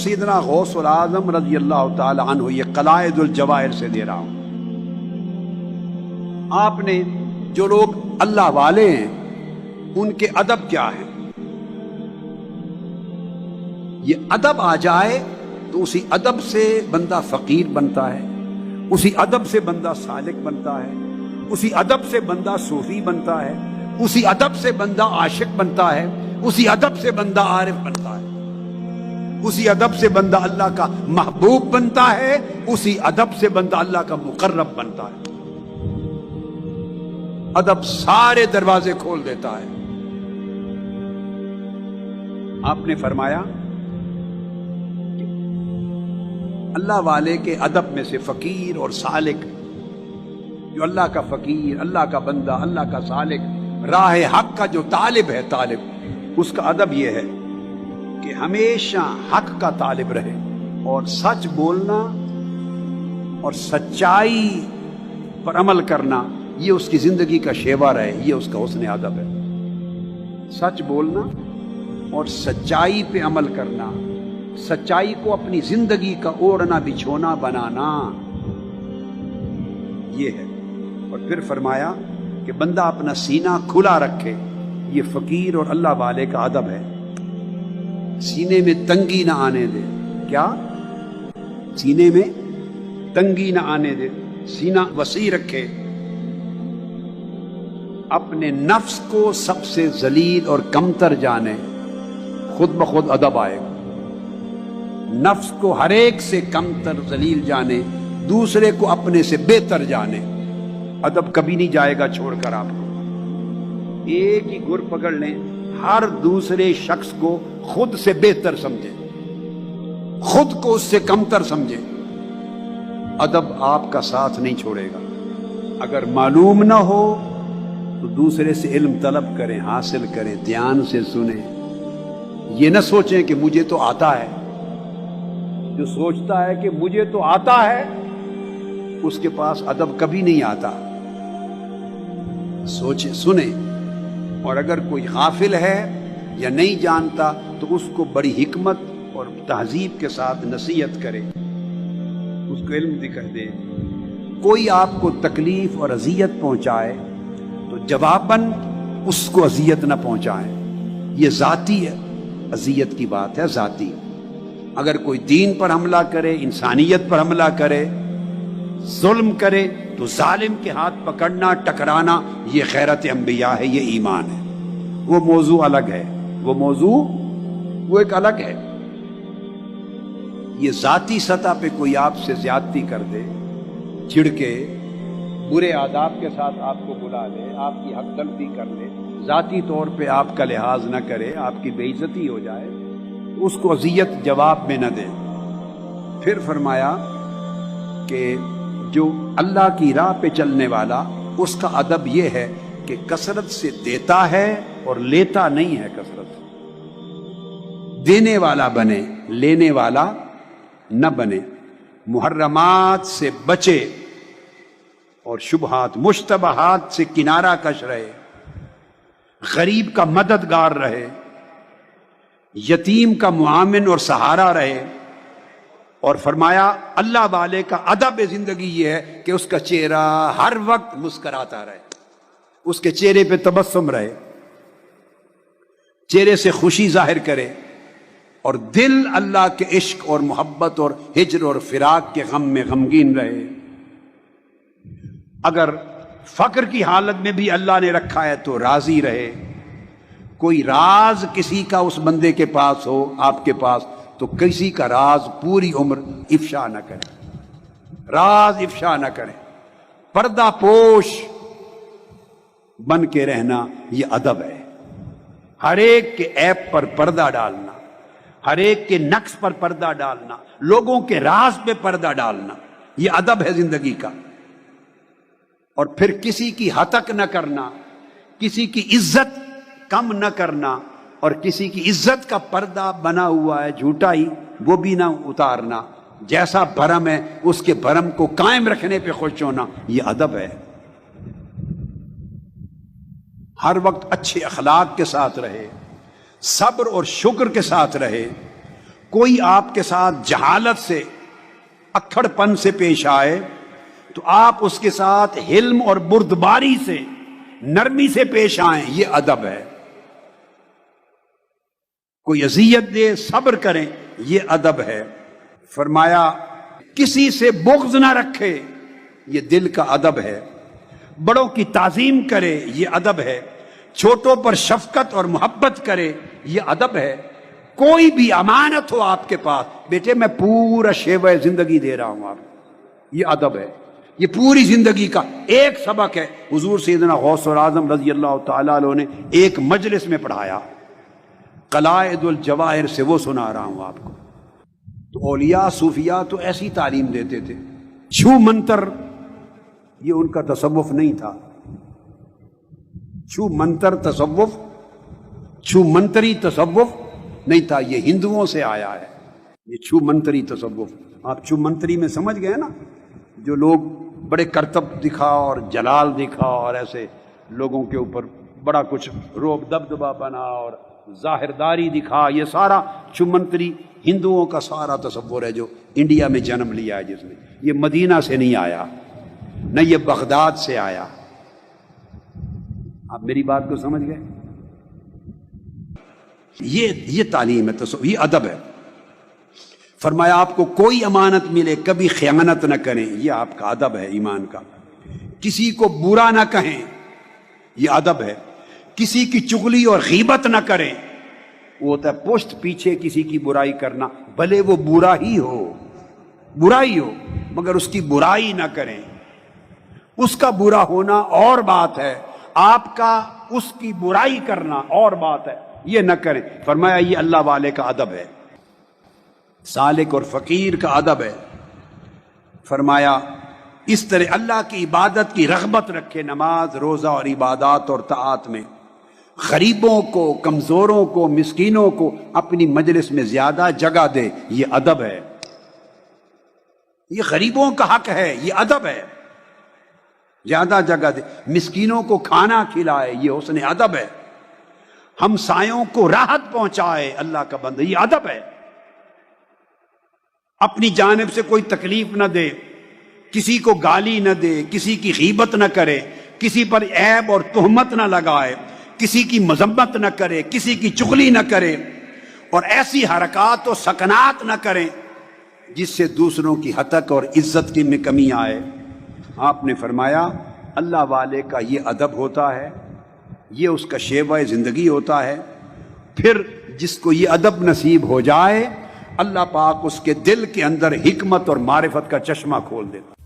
سیدنا غوث العظم رضی اللہ تعالی عنہ، یہ قلائد الجواہر سے دے رہا ہوں۔ آپ نے جو لوگ اللہ والے ہیں ان کے ادب کیا ہے، یہ ادب آ جائے تو اسی ادب سے بندہ فقیر بنتا ہے، اسی ادب سے بندہ سالک بنتا ہے، اسی ادب سے بندہ صوفی بنتا ہے، اسی ادب سے بندہ عاشق بنتا ہے، اسی ادب سے بندہ عارف بنتا ہے، اسی ادب سے بندہ اللہ کا محبوب بنتا ہے، اسی ادب سے بندہ اللہ کا مقرب بنتا ہے۔ ادب سارے دروازے کھول دیتا ہے۔ آپ نے فرمایا کہ اللہ والے کے ادب میں سے فقیر اور سالک، جو اللہ کا فقیر، اللہ کا بندہ، اللہ کا سالک، راہ حق کا جو طالب ہے، طالب، اس کا ادب یہ ہے کہ ہمیشہ حق کا طالب رہے اور سچ بولنا اور سچائی پر عمل کرنا یہ اس کی زندگی کا شیوا رہے، یہ اس کا حسن ادب ہے۔ سچ بولنا اور سچائی پہ عمل کرنا، سچائی کو اپنی زندگی کا اوڑھنا بچھونا بنانا، یہ ہے۔ اور پھر فرمایا کہ بندہ اپنا سینہ کھلا رکھے، یہ فقیر اور اللہ والے کا ادب ہے۔ سینے میں تنگی نہ آنے دے، کیا؟ سینے میں تنگی نہ آنے دے، سینہ وسیع رکھے، اپنے نفس کو سب سے ذلیل اور کمتر جانے، خود بخود ادب آئے گا۔ نفس کو ہر ایک سے کمتر ذلیل جانے، دوسرے کو اپنے سے بہتر جانے، ادب کبھی نہیں جائے گا چھوڑ کر آپ کو۔ ایک ہی گر پکڑ لیں، ہر دوسرے شخص کو خود سے بہتر سمجھیں، خود کو اس سے کمتر سمجھیں، ادب آپ کا ساتھ نہیں چھوڑے گا۔ اگر معلوم نہ ہو تو دوسرے سے علم طلب کریں، حاصل کریں، دھیان سے سنیں، یہ نہ سوچیں کہ مجھے تو آتا ہے۔ جو سوچتا ہے کہ مجھے تو آتا ہے اس کے پاس ادب کبھی نہیں آتا۔ سوچیں، سنیں، اور اگر کوئی غافل ہے یا نہیں جانتا تو اس کو بڑی حکمت اور تہذیب کے ساتھ نصیحت کرے، اس کو علم دکھا دے۔ کوئی آپ کو تکلیف اور اذیت پہنچائے تو جواباً اس کو اذیت نہ پہنچائیں، یہ ذاتی ہے، اذیت کی بات ہے ذاتی۔ اگر کوئی دین پر حملہ کرے، انسانیت پر حملہ کرے، ظلم کرے تو ظالم کے ہاتھ پکڑنا، ٹکرانا، یہ غیرت انبیاء ہے، یہ ایمان ہے۔ وہ موضوع الگ ہے، وہ موضوع وہ ایک الگ ہے۔ یہ ذاتی سطح پہ کوئی آپ سے زیادتی کر دے، چھڑکے، برے آداب کے ساتھ آپ کو بلا لے، آپ کی حق تلفی کر لے، ذاتی طور پہ آپ کا لحاظ نہ کرے، آپ کی بے عزتی ہو جائے، اس کو اذیت جواب میں نہ دے۔ پھر فرمایا کہ جو اللہ کی راہ پہ چلنے والا، اس کا ادب یہ ہے کہ کثرت سے دیتا ہے اور لیتا نہیں ہے، کثرت سے دینے والا بنے، لینے والا نہ بنے، محرمات سے بچے اور شبہات مشتبہات سے کنارہ کش رہے، غریب کا مددگار رہے، یتیم کا معاون اور سہارا رہے۔ اور فرمایا اللہ والے کا ادب زندگی یہ ہے کہ اس کا چہرہ ہر وقت مسکراتا رہے، اس کے چہرے پہ تبسم رہے، چہرے سے خوشی ظاہر کرے، اور دل اللہ کے عشق اور محبت اور ہجر اور فراق کے غم میں غمگین رہے۔ اگر فقر کی حالت میں بھی اللہ نے رکھا ہے تو راضی رہے۔ کوئی راز کسی کا اس بندے کے پاس ہو، آپ کے پاس، تو کسی کا راز پوری عمر افشا نہ کرے، راز افشا نہ کرے، پردہ پوش بن کے رہنا، یہ ادب ہے۔ ہر ایک کے عیب پر پردہ ڈالنا، ہر ایک کے نقص پر پردہ ڈالنا، لوگوں کے راز پہ پردہ ڈالنا، یہ ادب ہے زندگی کا۔ اور پھر کسی کی ہتک نہ کرنا، کسی کی عزت کم نہ کرنا، اور کسی کی عزت کا پردہ بنا ہوا ہے جھوٹا ہی، وہ بھی نہ اتارنا، جیسا بھرم ہے اس کے بھرم کو قائم رکھنے پہ خوش ہونا، یہ ادب ہے۔ ہر وقت اچھے اخلاق کے ساتھ رہے، صبر اور شکر کے ساتھ رہے، کوئی آپ کے ساتھ جہالت سے، اکھڑ پن سے پیش آئے تو آپ اس کے ساتھ حلم اور بردباری سے، نرمی سے پیش آئیں، یہ ادب ہے۔ کوئی اذیت دے صبر کریں، یہ ادب ہے۔ فرمایا کسی سے بغض نہ رکھے، یہ دل کا ادب ہے۔ بڑوں کی تعظیم کرے، یہ ادب ہے۔ چھوٹوں پر شفقت اور محبت کرے، یہ ادب ہے۔ کوئی بھی امانت ہو آپ کے پاس، بیٹے میں پورا شیوہ زندگی دے رہا ہوں آپ کو، یہ ادب ہے۔ یہ پوری زندگی کا ایک سبق ہے، حضور سیدنا غوث الاعظم رضی اللہ تعالیٰ عنہ نے ایک مجلس میں پڑھایا، قلائد الجواہر سے وہ سنا رہا ہوں آپ کو۔ تو اولیاء صوفیاء تو ایسی تعلیم دیتے تھے، چھو منتر یہ ان کا تصوف نہیں تھا۔ چھو منتر تصوف، چھو منتری تصوف نہیں تھا، یہ ہندوؤں سے آیا ہے، یہ چھو منتری تصوف۔ آپ چھو منتری میں سمجھ گئے نا، جو لوگ بڑے کرتب دکھا اور جلال دکھا اور ایسے لوگوں کے اوپر بڑا کچھ روب دبدبا بنا اور ظاہرداری دکھا، یہ سارا چھو منتری ہندوؤں کا سارا تصور ہے جو انڈیا میں جنم لیا ہے، جس نے یہ مدینہ سے نہیں آیا، نہ یہ بغداد سے آیا۔ آپ میری بات کو سمجھ گئے؟ یہ تعلیم ہے، یہ ادب ہے۔ فرمایا آپ کو کوئی امانت ملے کبھی خیانت نہ کریں، یہ آپ کا ادب ہے ایمان کا۔ کسی کو برا نہ کہیں، یہ ادب ہے۔ کسی کی چغلی اور غیبت نہ کریں، وہ ہوتا ہے پشت پیچھے کسی کی برائی کرنا، بھلے وہ برا ہی ہو مگر اس کی برائی نہ کریں۔ اس کا برا ہونا اور بات ہے، آپ کا اس کی برائی کرنا اور بات ہے، یہ نہ کریں۔ فرمایا یہ اللہ والے کا ادب ہے، سالک اور فقیر کا ادب ہے۔ فرمایا اس طرح اللہ کی عبادت کی رغبت رکھے، نماز روزہ اور عبادات اور طاعات میں، غریبوں کو، کمزوروں کو، مسکینوں کو اپنی مجلس میں زیادہ جگہ دے، یہ ادب ہے۔ یہ غریبوں کا حق ہے، یہ ادب ہے، زیادہ جگہ دے۔ مسکینوں کو کھانا کھلائے، یہ حسن ادب ہے۔ ہمسایوں کو راحت پہنچائے، اللہ کا بندہ، یہ ادب ہے۔ اپنی جانب سے کوئی تکلیف نہ دے، کسی کو گالی نہ دے، کسی کی غیبت نہ کرے، کسی پر عیب اور تہمت نہ لگائے، کسی کی مذمت نہ کرے، کسی کی چغلی نہ کرے، اور ایسی حرکات و سکنات نہ کریں جس سے دوسروں کی حتک اور عزت کی میں کمی آئے۔ آپ نے فرمایا اللہ والے کا یہ ادب ہوتا ہے، یہ اس کا شیوہ زندگی ہوتا ہے۔ پھر جس کو یہ ادب نصیب ہو جائے، اللہ پاک اس کے دل کے اندر حکمت اور معرفت کا چشمہ کھول دیتا۔